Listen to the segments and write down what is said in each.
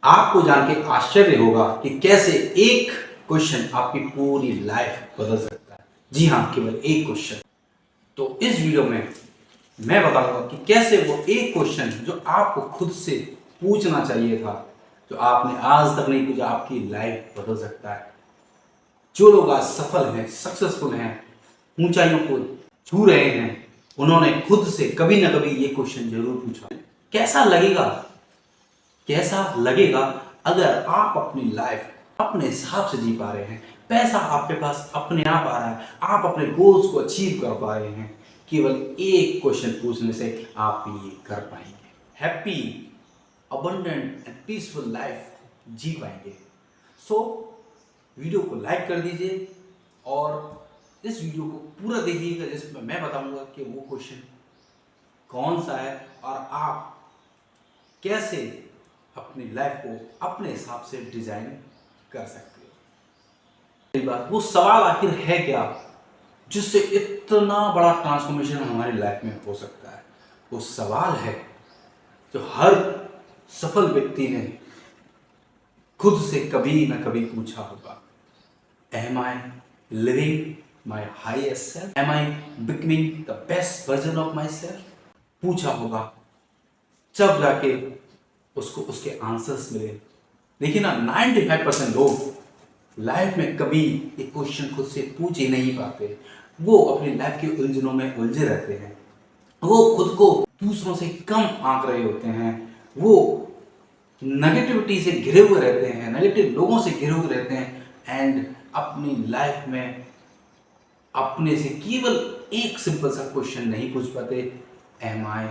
आपको जान के आश्चर्य होगा कि कैसे एक क्वेश्चन आपकी पूरी लाइफ बदल सकता है। जी हाँ, केवल एक क्वेश्चन। तो इस वीडियो में मैं बताऊंगा कि कैसे वो एक क्वेश्चन जो आपको खुद से पूछना चाहिए था, जो आपने आज तक नहीं पूछा, आपकी लाइफ बदल सकता है। जो लोग आज सफल हैं, सक्सेसफुल हैं, ऊंचाइयों को छू रहे हैं, उन्होंने खुद से कभी ना कभी ये क्वेश्चन जरूर पूछा। कैसा लगेगा, कैसा लगेगा अगर आप अपनी लाइफ अपने हिसाब से जी पा रहे हैं, पैसा आपके पास अपने आप आ रहा है, आप अपने गोल्स को अचीव कर पा रहे हैं, केवल एक क्वेश्चन पूछने से आप ये कर पाएंगे। Happy, abundant and peaceful life जी पाएंगे। सो वीडियो को लाइक कर दीजिए और इस वीडियो को पूरा देखिएगा, जिसमें मैं बताऊंगा कि वो क्वेश्चन कौन सा है और आप कैसे अपनी लाइफ को अपने हिसाब से डिजाइन कर सकते हो। पहली बात, वो सवाल आखिर है क्या जिससे इतना बड़ा ट्रांसफॉर्मेशन हमारी लाइफ में हो सकता है। वो सवाल है जो हर सफल व्यक्ति ने खुद से कभी ना कभी पूछा होगा। Am I living my highest self, am I becoming the best version of myself, पूछा होगा। जब जाके उसको उसके आंसर्स मिले। देखिए ना, 95% लोग लाइफ में कभी ये क्वेश्चन खुद से पूछ ही नहीं पाते। वो अपनी लाइफ के उलझनों में उलझे रहते हैं, वो खुद को दूसरों से कम आंक रहे होते हैं, वो नेगेटिविटी से घिरे हुए रहते हैं, नेगेटिव लोगों से घिरे हुए रहते हैं, एंड अपनी लाइफ में अपने से केवल एक सिंपल सा क्वेश्चन नहीं पूछ पाते। Am I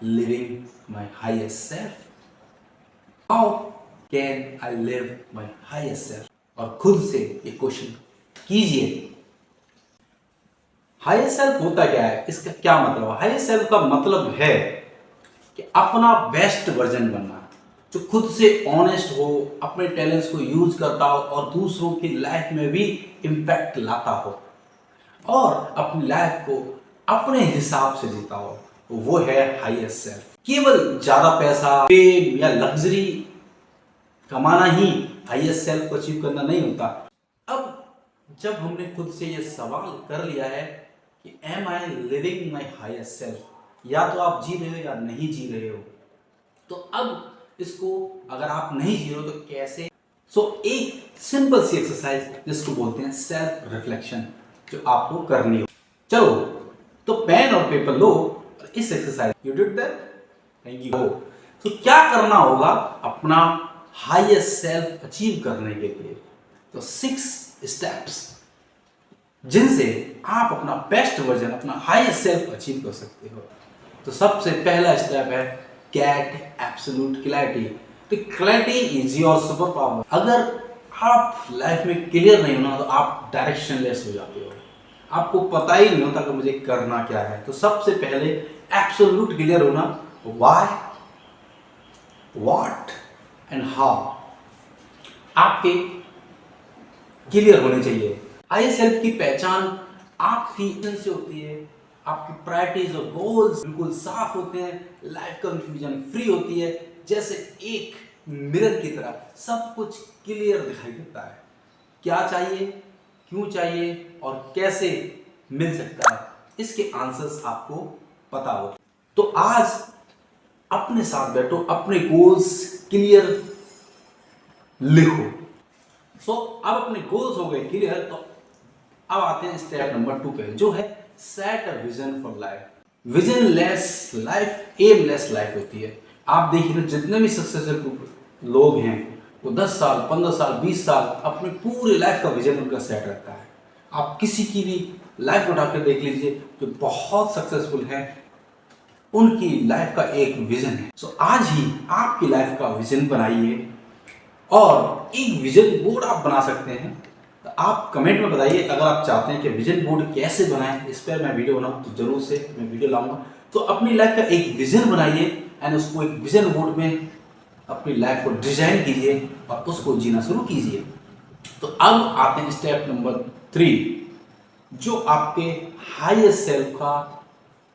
living my highest self, how can I live my highest self. और खुद से ये क्वेश्चन कीजिए। हाईएस्ट सेल्फ होता क्या है, इसका क्या मतलब है? हाईएस्ट सेल्फ का मतलब है कि अपना बेस्ट वर्जन बनना, जो खुद से ऑनेस्ट हो, अपने टैलेंट्स को यूज करता हो और दूसरों की लाइफ में भी इम्पैक्ट लाता हो और अपनी लाइफ को अपने हिसाब से जीता हो। वो है हाईएस्ट सेल्फ। केवल ज्यादा पैसा, फेम या लग्जरी कमाना ही हाईएस्ट सेल्फ को अचीव करना नहीं होता। अब जब हमने खुद से ये सवाल कर लिया है कि am I living my highest self, या तो आप जी रहे हो या नहीं जी रहे हो, तो अब इसको अगर आप नहीं जी रहे हो तो कैसे? एक सिंपल सी एक्सरसाइज जिसको बोलते हैं सेल्फ रिफ्लेक्शन, जो आपको करनी हो। चलो, तो पेन और पेपर लो और इस exercise you did that, thank you. तो क्या करना होगा अपना हाईएस्ट सेल्फ अचीव करने के लिए? तो 6 स्टेप्स जिनसे आप अपना बेस्ट वर्जन, अपना हाईएस्ट सेल्फ अचीव कर सकते हो। तो सबसे पहला स्टेप है गेट एब्सोल्यूट क्लैरिटी। तो clarity is your super power. अगर आप लाइफ में क्लियर नहीं होना तो आप डायरेक्शनलेस हो जाते हो, आपको पता ही नहीं होता कि मुझे करना क्या है। तो सबसे पहले एब्सोल्यूट क्लियर होना, व्हाई, व्हाट एंड हाउ आपके क्लियर होने चाहिए। आई सेल्फ की पहचान आपकी से होती है, आपकी प्रायोरिटीज और गोल्स बिल्कुल साफ होते हैं, लाइफ कंफ्यूजन फ्री होती है, जैसे एक मिरर की तरह सब कुछ क्लियर दिखाई देता है। क्या चाहिए, क्यों चाहिए और कैसे मिल सकता है, इसके आंसर्स आपको पता हो। तो आज अपने साथ बैठो, अपने गोल्स क्लियर लिखो। अब अपने गोल्स हो गए क्लियर, तो अब आते हैं स्टेप नंबर 2 पे, जो है set a vision for life. Vision less life aimless life होती है। आप देखिए ना, जितने भी सक्सेसफुल लोग हैं वो 10 साल, 15 साल, 20 साल अपने पूरे लाइफ का विजन उनका सेट रहता है। आप किसी की भी लाइफ उठाकर देख लीजिए, जो बहुत सक्सेसफुल है, उनकी लाइफ का एक विजन है। आज ही आपकी लाइफ का विजन बनाइए और एक विजन बोर्ड आप बना सकते हैं। तो आप कमेंट में बताइए, अगर आप चाहते हैं कि विजन बोर्ड कैसे बनाएं, इस पर मैं वीडियो बनाऊं तो जरूर से मैं वीडियो लाऊंगा। तो अपनी लाइफ का एक विजन बनाइए एंड उसको एक विजन बोर्ड में अपनी लाइफ को डिजाइन कीजिए और उसको जीना शुरू कीजिए। तो अब आते हैं स्टेप नंबर 3, जो आपके हाईएस्ट सेल्फ का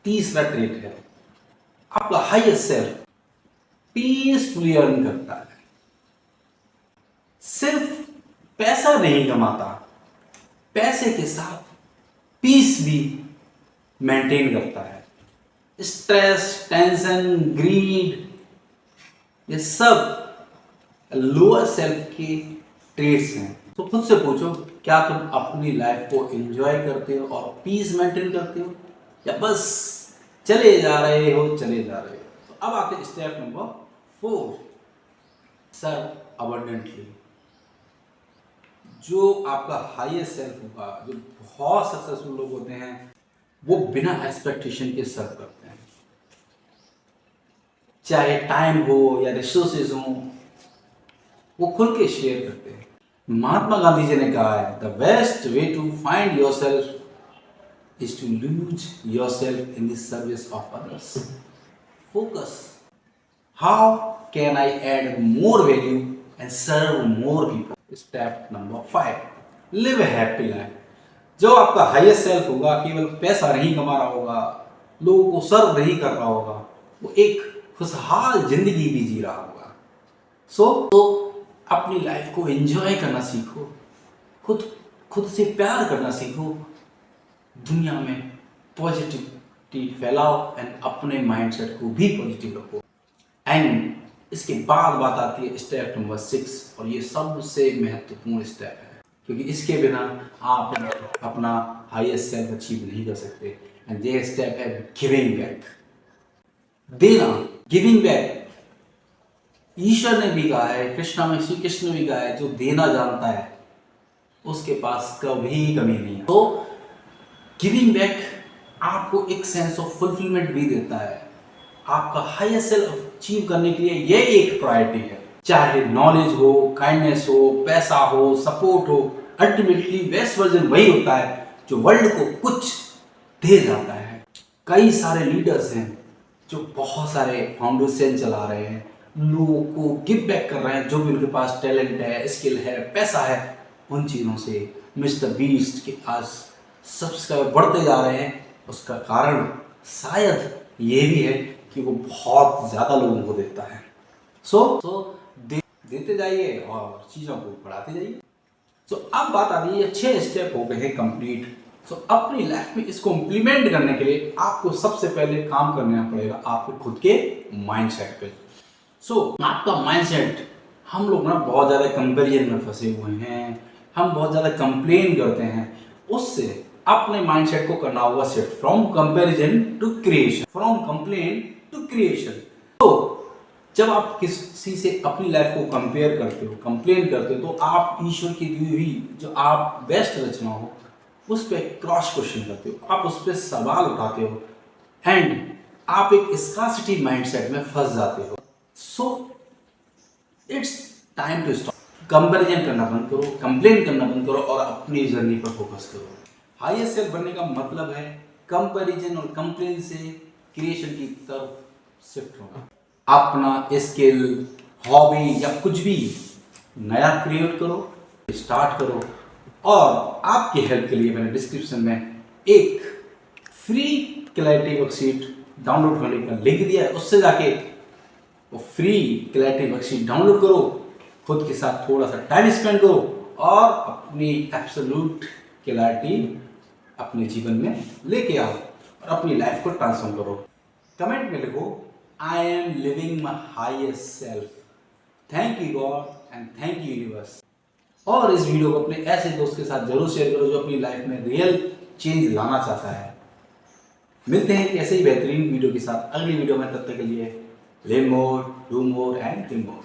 तीसरा ट्रेट है। आपका हाईएस्ट सेल्फ पीसफुली अर्न करता है, सिर्फ पैसा नहीं कमाता, पैसे के साथ पीस भी मेंटेन करता है। स्ट्रेस, टेंशन, ग्रीड, ये सब लोअर सेल्फ के ट्रेड्स हैं। तो खुद से पूछो, क्या तुम अपनी लाइफ को एंजॉय करते हो और पीस मेंटेन करते हो, या बस चले जा रहे हो। तो अब आते हैं स्टेप नंबर 4, सर्व अबंडेंटली। जो आपका हाईएस्ट सेल्फ होगा, जो बहुत सक्सेसफुल लोग होते हैं, वो बिना एक्सपेक्टेशन के सर्व करते हैं। चाहे टाइम हो या रिसोर्सेज हो, वो खुल के शेयर करते हैं। महात्मा गांधी जी ने कहा है, the best way to find yourself is to lose yourself in the service of others. Focus, how can I add more value and serve more people. Step number 5, live a happy life. जो आपका highest self होगा, केवल पैसा नहीं कमा रहा होगा, लोगों को सर्व नहीं कर रहा होगा, वो एक खुशहाल जिंदगी भी जी रहा होगा। तो अपनी लाइफ को एंजॉय करना सीखो, खुद से प्यार करना सीखो, दुनिया में पॉजिटिविटी फैलाओ एंड अपने माइंडसेट को भी पॉजिटिव रखो। एंड इसके बाद बात आती है स्टेप नंबर 6, और ये सबसे महत्वपूर्ण स्टेप है, क्योंकि इसके बिना आप अपना हाईएस्ट सेल्फ अचीव नहीं कर सकते। एंड ये स्टेप है गिविंग बैक, देना, गिविंग बैक। ईश्वर ने भी कहा है, कृष्णा में श्री कृष्ण ने भी कहा है, जो देना जानता है उसके पास कभी कमी नहीं है। तो गिविंग बैक आपको एक सेंस ऑफ फुलफिलमेंट भी देता है। आपका हाईएस्ट सेल्फ अचीव करने के लिए ये एक प्रायोरिटी है। चाहे नॉलेज हो, काइंडनेस हो, पैसा हो, सपोर्ट हो, अल्टीमेटली बेस्ट वर्जन वही होता है जो वर्ल्ड को कुछ दे जाता है। कई सारे लीडर्स हैं जो बहुत सारे फाउंडेशन चला रहे हैं, लोगों को गिव बैक कर रहे हैं, जो भी उनके पास टैलेंट है, स्किल है, पैसा है, उन चीज़ों से। मिस्टर बीस्ट के आज सब्सक्राइबर बढ़ते जा रहे हैं, उसका कारण शायद ये भी है कि वो बहुत ज़्यादा लोगों को देता है। देते जाइए और चीज़ों को बढ़ाते जाइए। अब बात आती है, 6 स्टेप हो गए हैं कंप्लीट। अपनी लाइफ में इसको इम्प्लीमेंट करने के लिए आपको सबसे पहले काम करना पड़ेगा आपके खुद के माइंडसेट पे। आपका माइंडसेट, हम लोग ना बहुत ज़्यादा कंपैरिजन में फंसे हुए हैं, हम बहुत ज़्यादा कंप्लेन करते हैं। उससे अपने माइंडसेट को करना होगा shift, from comparison to creation, from complain to creation. जब आप किसी से अपनी लाइफ को कंपेयर करते हो, कंप्लेन करते हो, तो आप ईश्वर की दी हुई जो आप बेस्ट रचना हो उस पर क्रॉस क्वेश्चन करते हो, आप उस पर सवाल उठाते हो, एंड आप एक स्कार्सिटी माइंडसेट में फंस जाते हो। It's time to stop. Comparison करना बंद करो, कंप्लेन करना बंद करो और अपनी जर्नी पर फोकस करो। हाईएस्ट सेल्फ बनने का मतलब है कंपैरिजन और कंप्लेन से क्रिएशन की तरफ शिफ्ट होना। अपना स्किल, हॉबी या कुछ भी नया क्रिएट करो, स्टार्ट करो। और आपकी हेल्प के लिए मैंने डिस्क्रिप्शन में एक फ्री क्लैरिटी वर्कशीट डाउनलोड करने का लिंक दिया है, उससे जाके वो फ्री क्लैरिटी वर्कशीट डाउनलोड करो, खुद के साथ थोड़ा सा टाइम स्पेंड करो और अपनी एब्सोल्यूट क्लैरिटी अपने जीवन में लेके आओ और अपनी लाइफ को ट्रांसफॉर्म करो। कमेंट में लिखो, I am living my highest self, thank you God and thank you universe. और इस वीडियो को अपने ऐसे दोस्त के साथ जरूर शेयर करो जो अपनी लाइफ में रियल चेंज लाना चाहता है। मिलते हैं ऐसे ही बेहतरीन वीडियो के साथ अगली वीडियो में, तब तक के लिए live more, do more and dream more.